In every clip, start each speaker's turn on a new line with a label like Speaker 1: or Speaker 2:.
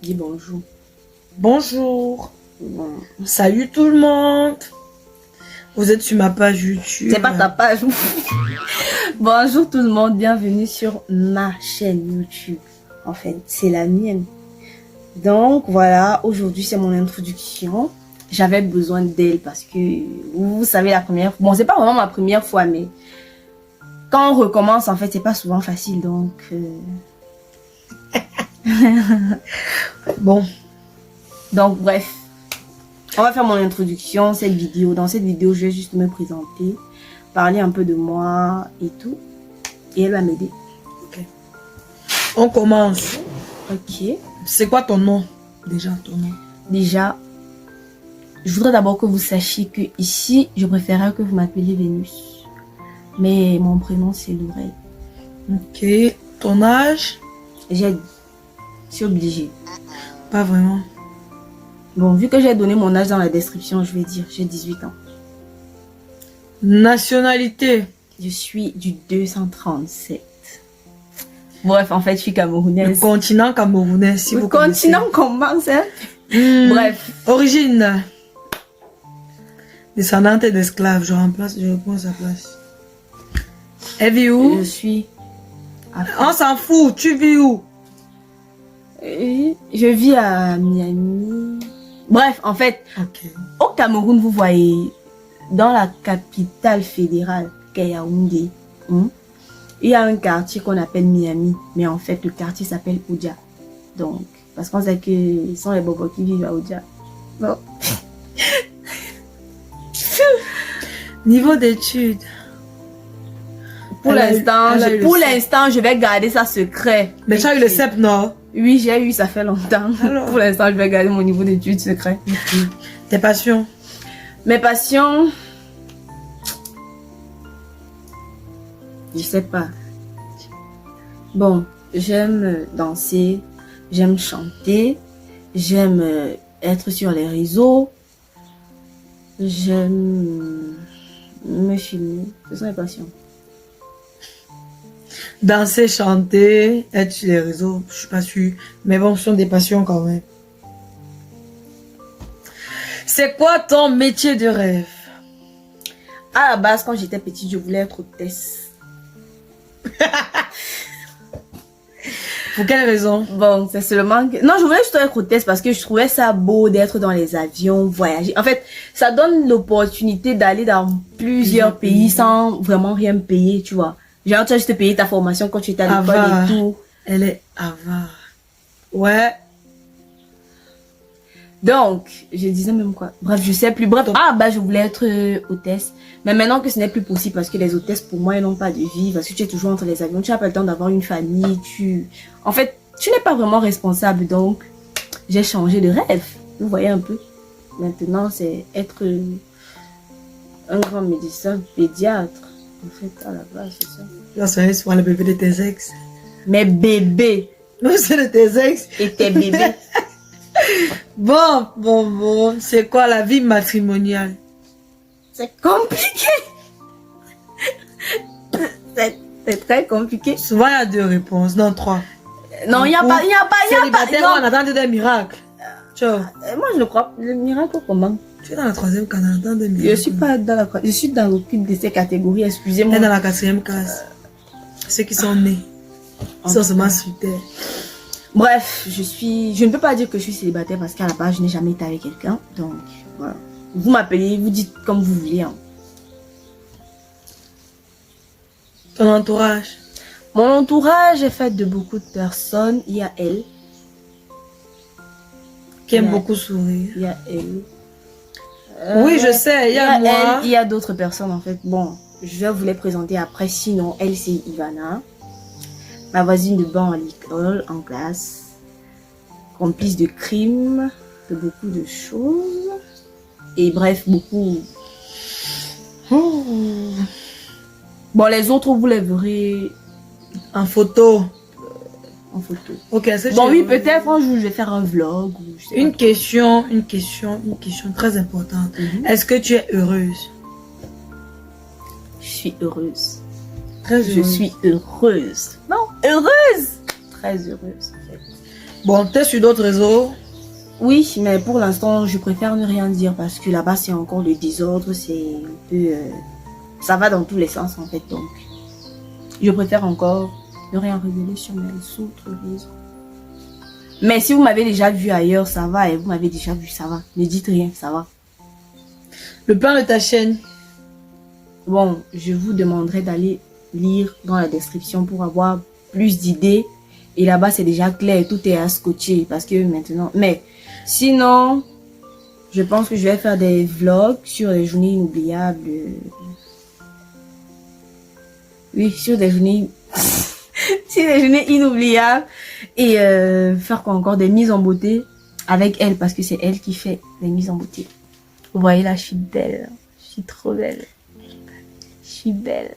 Speaker 1: Dis bonjour.
Speaker 2: Bonjour.
Speaker 1: Bon.
Speaker 2: Salut tout le monde. Vous êtes sur ma page YouTube.
Speaker 1: C'est pas ta page. Bonjour tout le monde, bienvenue sur ma chaîne YouTube. En fait, c'est la mienne. Donc voilà, aujourd'hui c'est mon introduction. J'avais besoin d'elle parce que vous savez la première fois. Bon, c'est pas vraiment ma première fois, mais quand on recommence, en fait, c'est pas souvent facile. Donc
Speaker 2: Bon.
Speaker 1: Donc bref, on va faire mon introduction, cette vidéo. Dans cette vidéo, je vais juste me présenter, parler un peu de moi et tout. Et elle va m'aider.
Speaker 2: Ok. On commence.
Speaker 1: Ok.
Speaker 2: C'est quoi ton nom? Déjà, ton nom.
Speaker 1: Déjà, je voudrais d'abord que vous sachiez que ici, je préférerais que vous m'appeliez Vénus. Mais mon prénom, c'est Laurel.
Speaker 2: Ok. Ton âge?
Speaker 1: Je suis obligée.
Speaker 2: Pas vraiment.
Speaker 1: Bon, vu que j'ai donné mon âge dans la description, je vais dire j'ai 18 ans.
Speaker 2: Nationalité?
Speaker 1: Je suis du 237. Bref, en fait, je suis
Speaker 2: Le
Speaker 1: camerounaise.
Speaker 2: continent camerounais, si
Speaker 1: Le
Speaker 2: vous
Speaker 1: continent commence, hein.
Speaker 2: connaissez.
Speaker 1: Bref.
Speaker 2: Origine? Descendante d'esclaves. Je reprends sa place. Elle vit où?
Speaker 1: Je suis...
Speaker 2: On s'en fout. Tu vis où?
Speaker 1: Je vis à Miami. Bref, en fait,
Speaker 2: Ok.
Speaker 1: au Cameroun, vous voyez, dans la capitale fédérale, qu'est Yaoundé, il y a un quartier qu'on appelle Miami. Mais en fait, le quartier s'appelle Oudja. Donc, parce qu'on sait que ce sont les bobos qui vivent à Oudja. Bon.
Speaker 2: Niveau d'études?
Speaker 1: Pour l'instant,
Speaker 2: pour l'instant,
Speaker 1: je vais garder ça secret.
Speaker 2: Mais tu as eu le CEP, non?
Speaker 1: Oui, j'ai eu, ça fait longtemps.
Speaker 2: Alors.
Speaker 1: Pour l'instant, je vais garder mon niveau d'études secret.
Speaker 2: Tes passions?
Speaker 1: Mes passions, je sais pas. Bon, j'aime danser, j'aime chanter, j'aime être sur les réseaux, j'aime me filmer. Ce sont mes passions.
Speaker 2: Danser, chanter, être sur les réseaux, je suis pas sûre. Mais bon, ce sont des passions quand même. C'est quoi ton métier de rêve?
Speaker 1: À la base, quand j'étais petite, je voulais être hôtesse.
Speaker 2: Pour quelle raison?
Speaker 1: Bon, c'est seulement que... Non, je voulais juste être hôtesse parce que je trouvais ça beau d'être dans les avions, voyager. En fait, ça donne l'opportunité d'aller dans plusieurs pays sans vraiment rien payer, tu vois. Genre, tu as juste payé ta formation quand tu étais à l'école et tout.
Speaker 2: Elle est avare. Ouais.
Speaker 1: Donc, je disais même quoi. Bref, je sais plus. Bref, je voulais être hôtesse. Mais maintenant que ce n'est plus possible parce que les hôtesses, pour moi, elles n'ont pas de vie. Parce que tu es toujours entre les avions. Tu n'as pas le temps d'avoir une famille. En fait, tu n'es pas vraiment responsable. Donc, j'ai changé de rêve. Vous voyez un peu. Maintenant, c'est être un grand médecin, pédiatre. En fait, à la base, c'est ça.
Speaker 2: Là, c'est souvent le bébé de tes ex.
Speaker 1: Mes bébés
Speaker 2: Non, c'est de tes ex.
Speaker 1: et tes bébés.
Speaker 2: Bon. C'est quoi la vie matrimoniale?
Speaker 1: C'est compliqué. C'est très compliqué.
Speaker 2: Souvent, il y a 2 réponses. Non, 3.
Speaker 1: Non, il n'y a pas.
Speaker 2: Célibataire, on attend des miracles. Ciao.
Speaker 1: Moi, je ne crois pas. Le miracle, comment?
Speaker 2: Tu es dans la 3e case, on attend des miracles.
Speaker 1: Je suis pas dans la... Je suis dans aucune de ces catégories,
Speaker 2: Tu
Speaker 1: excusez-moi.
Speaker 2: es dans la 4e case. Ceux qui sont nés. Ils sont seulement sur terre.
Speaker 1: Bref, je ne peux pas dire que je suis célibataire parce qu'à la base, je n'ai jamais été avec quelqu'un. Donc, voilà. Vous m'appelez, vous dites comme vous voulez. Hein.
Speaker 2: Ton entourage?
Speaker 1: Mon entourage est fait de beaucoup de personnes. Il y a elle.
Speaker 2: Qui aime beaucoup sourire.
Speaker 1: Il y a elle.
Speaker 2: Oui, je sais, il y a moi.
Speaker 1: Elle, il y a d'autres personnes en fait. Bon, je vais vous les présenter après. Sinon, elle c'est Ivana, ma voisine de banc à l'école, en classe, complice de crimes, de beaucoup de choses. Et bref, beaucoup. Bon, les autres, vous les verrez
Speaker 2: en photo.
Speaker 1: En photo.
Speaker 2: Ok,
Speaker 1: bon, oui, peut-être un jour je vais faire un vlog. Ou je sais
Speaker 2: une question très importante. Est-ce que tu es heureuse?
Speaker 1: Je suis heureuse.
Speaker 2: Très heureuse.
Speaker 1: Je suis heureuse. Non, heureuse. Très heureuse, en fait.
Speaker 2: Bon, t'es sur d'autres réseaux?
Speaker 1: Oui, mais pour l'instant, je préfère ne rien dire parce que là-bas, c'est encore le désordre, c'est un peu... ça va dans tous les sens, en fait, donc... Je préfère encore ne rien révéler sur mes autres réseaux. Mais si vous m'avez déjà vu ailleurs, ça va, et vous m'avez déjà vu, ça va. Ne dites rien, ça va.
Speaker 2: Le plan de ta chaîne?
Speaker 1: Bon, je vous demanderai d'aller lire dans la description pour avoir plus d'idées. Et là-bas, c'est déjà clair, tout est à scotcher parce que maintenant... Mais sinon, je pense que je vais faire des vlogs sur les journées inoubliables. Oui, sur des journées... sur des journées inoubliables. Et faire quoi encore? Des mises en beauté avec elle parce que c'est elle qui fait les mises en beauté. Vous voyez là, je suis belle. Je suis trop belle. Je suis belle.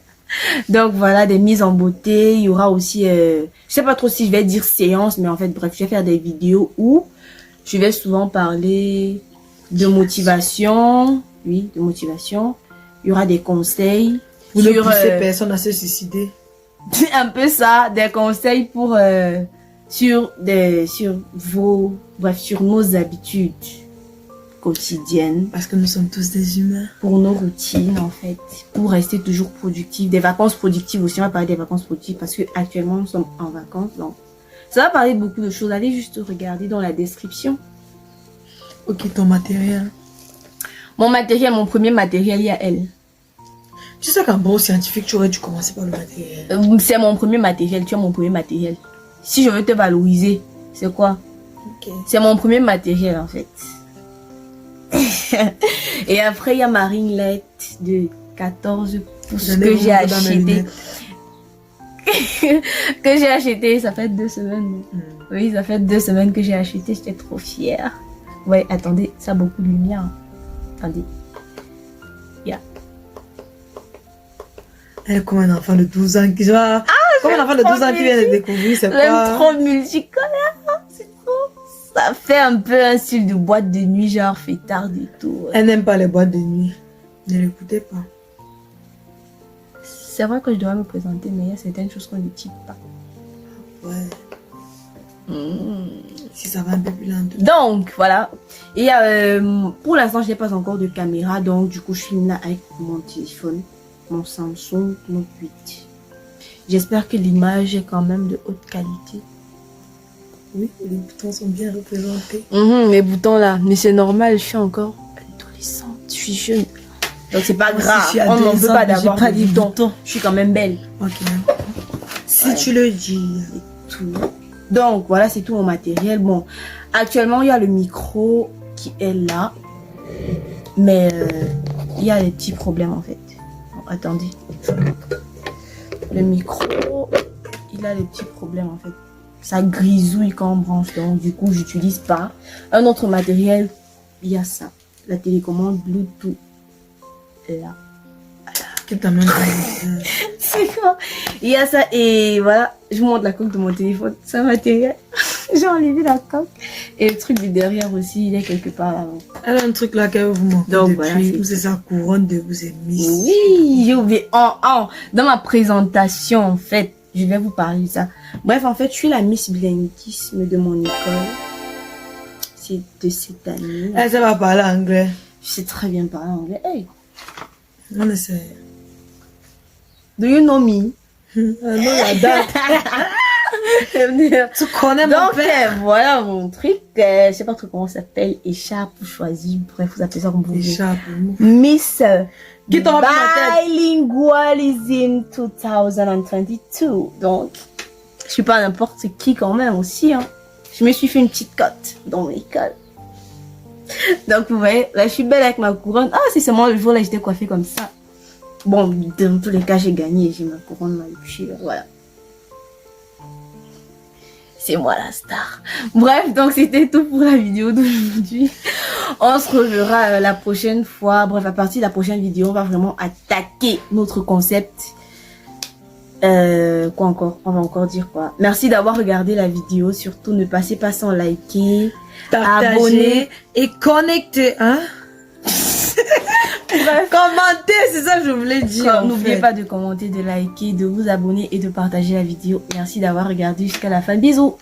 Speaker 1: Donc voilà, des mises en beauté. Il y aura aussi, je sais pas trop si je vais dire séance, mais en fait, bref, je vais faire des vidéos où je vais souvent parler de motivation. Oui, de motivation. Il y aura des conseils.
Speaker 2: Vous ne poussez personne à se suicider.
Speaker 1: Un peu ça, des conseils pour, sur nos habitudes quotidiennes.
Speaker 2: Parce que nous sommes tous des humains.
Speaker 1: Pour nos routines, en fait. Pour rester toujours productifs. Des vacances productives aussi. On va parler des vacances productives parce que actuellement nous sommes en vacances. Donc, ça va parler de beaucoup de choses. Allez juste regarder dans la description.
Speaker 2: Ok, ton matériel.
Speaker 1: Mon matériel, mon premier matériel, il y a elle.
Speaker 2: Tu sais qu'en bon scientifique, tu aurais dû commencer par le matériel.
Speaker 1: C'est mon premier matériel. Tu as mon premier matériel. Si je veux te valoriser, c'est quoi?
Speaker 2: Ok.
Speaker 1: C'est mon premier matériel, en fait. Et après, il y a ma ringlette de 14 pouces que j'ai acheté. Que j'ai acheté, ça fait 2 semaines. Oui, ça fait 2 semaines que j'ai acheté, j'étais trop fière. Ouais, attendez, ça a beaucoup de lumière. Attendez. Yeah.
Speaker 2: Elle est comme un enfant de 12 ans qui va... comme un enfant de 12 ans qui vient de découvrir, c'est quoi?
Speaker 1: J'aime trop multicolore, c'est trop... Ça fait un peu un style de boîte de nuit, genre fêtard et tout.
Speaker 2: Elle n'aime pas les boîtes de nuit. Ne l'écoutez pas.
Speaker 1: C'est vrai que je dois me présenter, mais il y a certaines choses qu'on ne dit pas.
Speaker 2: Ouais. Si ça va un peu plus lent.
Speaker 1: Donc, voilà. Et pour l'instant, je n'ai pas encore de caméra. Donc, du coup, je filme là avec mon téléphone. Mon Samsung Note 8. J'espère que l'image est quand même de haute qualité.
Speaker 2: Oui, les boutons sont bien représentés.
Speaker 1: Les boutons là. Mais c'est normal, je suis encore adolescente. Je suis jeune. Donc, c'est pas grave.
Speaker 2: Si
Speaker 1: On n'en veut pas d'avoir
Speaker 2: pas
Speaker 1: des boutons. Je suis quand même belle.
Speaker 2: Ok. Si tu le dis.
Speaker 1: Tout. Donc, voilà, c'est tout mon matériel. Bon, actuellement, il y a le micro qui est là. Mais il y a des petits problèmes en fait. Bon, attendez. Le micro, il a des petits problèmes en fait. Ça grisouille quand on branche. Donc, du coup, j'utilise pas. Un autre matériel, il y a ça. La télécommande Bluetooth. Là.
Speaker 2: Que ta main.
Speaker 1: C'est quoi? Il y a ça et voilà, je vous montre la coque de mon téléphone. C'est un matériel. J'ai enlevé la coque. Et le truc du derrière aussi, il est quelque part là.
Speaker 2: Elle a un truc là qu'elle vous montre.
Speaker 1: Donc
Speaker 2: voilà. C'est sa couronne de vous aimer.
Speaker 1: Oui, j'ai oublié. Dans ma présentation, en fait, je vais vous parler de ça. Bref, en fait, je suis la Miss Blanquisme de mon école. C'est de cette année.
Speaker 2: Elle ça va parler anglais.
Speaker 1: Je sais très bien parler anglais. Hey.
Speaker 2: On essaie.
Speaker 1: Do you know me?
Speaker 2: Non, la date. Tu connais mon père.
Speaker 1: Donc, voilà mon truc. Je sais pas trop comment ça s'appelle. Écharpe choisie. Bref, vous appelez ça comme vous voulez.
Speaker 2: Écharpe.
Speaker 1: Miss
Speaker 2: Qui t'en va prendre
Speaker 1: Bilingualism 2022. Donc, je suis pas n'importe qui quand même aussi. Hein. Je me suis fait une petite cote dans mon école. Donc, vous voyez, là, je suis belle avec ma couronne. Ah, c'est seulement le jour là, j'étais coiffée comme ça. Bon, dans tous les cas, j'ai gagné. J'ai ma couronne, ma luxe, voilà. C'est moi la star. Bref, donc c'était tout pour la vidéo d'aujourd'hui. On se reverra la prochaine fois. Bref, à partir de la prochaine vidéo, on va vraiment attaquer notre concept. Quoi encore? On va encore dire quoi? Merci d'avoir regardé la vidéo. Surtout, ne passez pas sans liker, abonner
Speaker 2: et connecter. Hein? Bref. Commenter, c'est ça que je voulais dire.
Speaker 1: N'oubliez pas de commenter, de liker, de vous abonner et de partager la vidéo. Merci d'avoir regardé jusqu'à la fin. Bisous.